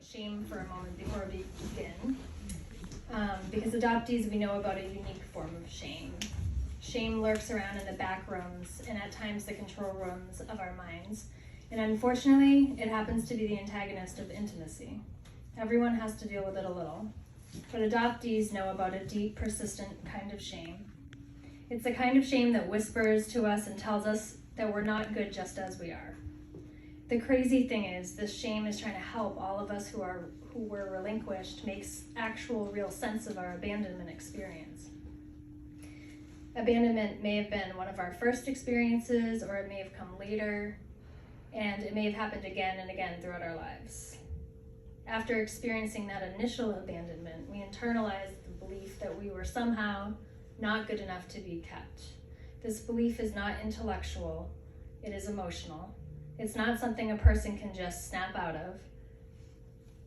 shame for a moment before we begin. Because adoptees, we know about a unique form of shame. Shame lurks around in the back rooms and at times the control rooms of our minds. And unfortunately, it happens to be the antagonist of intimacy. Everyone has to deal with it a little. But adoptees know about a deep, persistent kind of shame. It's the kind of shame that whispers to us and tells us that we're not good just as we are. The crazy thing is, this shame is trying to help all of us who were relinquished make actual real sense of our abandonment experience. Abandonment may have been one of our first experiences, or it may have come later, and it may have happened again and again throughout our lives. After experiencing that initial abandonment, we internalized the belief that we were somehow not good enough to be kept. This belief is not intellectual, it is emotional. It's not something a person can just snap out of.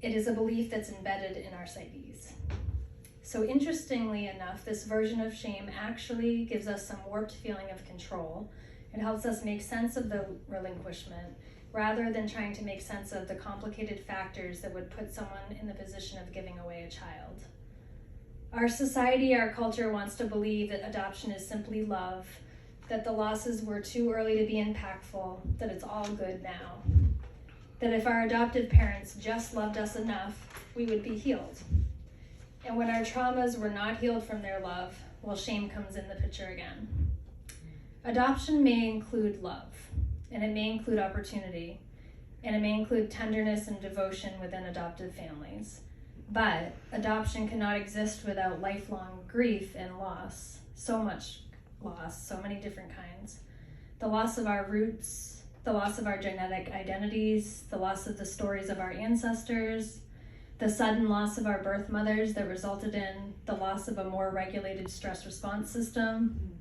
It is a belief that's embedded in our psyches. So interestingly enough, this version of shame actually gives us some warped feeling of control. It helps us make sense of the relinquishment rather than trying to make sense of the complicated factors that would put someone in the position of giving away a child. Our society, our culture wants to believe that adoption is simply love, that the losses were too early to be impactful, that it's all good now. That if our adoptive parents just loved us enough, we would be healed. And when our traumas were not healed from their love, well, shame comes in the picture again. Adoption may include love, and it may include opportunity, and it may include tenderness and devotion within adoptive families. But adoption cannot exist without lifelong grief and loss, so much loss, so many different kinds. The loss of our roots, the loss of our genetic identities, the loss of the stories of our ancestors, the sudden loss of our birth mothers that resulted in the loss of a more regulated stress response system.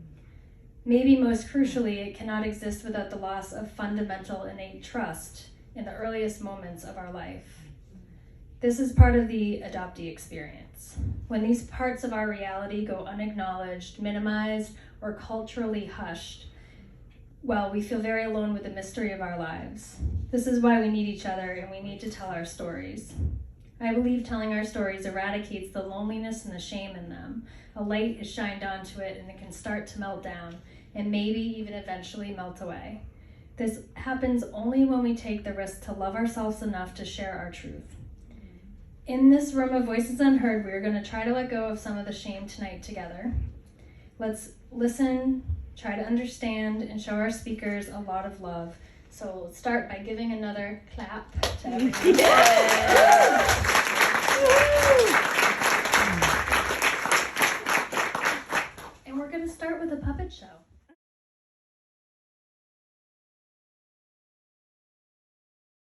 Maybe most crucially, it cannot exist without the loss of fundamental innate trust in the earliest moments of our life. This is part of the adoptee experience. When these parts of our reality go unacknowledged, minimized, or culturally hushed, well, we feel very alone with the mystery of our lives. This is why we need each other and we need to tell our stories. I believe telling our stories eradicates the loneliness and the shame in them. A light is shined onto it and it can start to melt down and maybe even eventually melt away. This happens only when we take the risk to love ourselves enough to share our truth. In this room of Voices Unheard, we're going to try to let go of some of the shame tonight together. Let's listen, try to understand, and show our speakers a lot of love. So let's start by giving another clap to everyone. And we're going to start with a puppet show.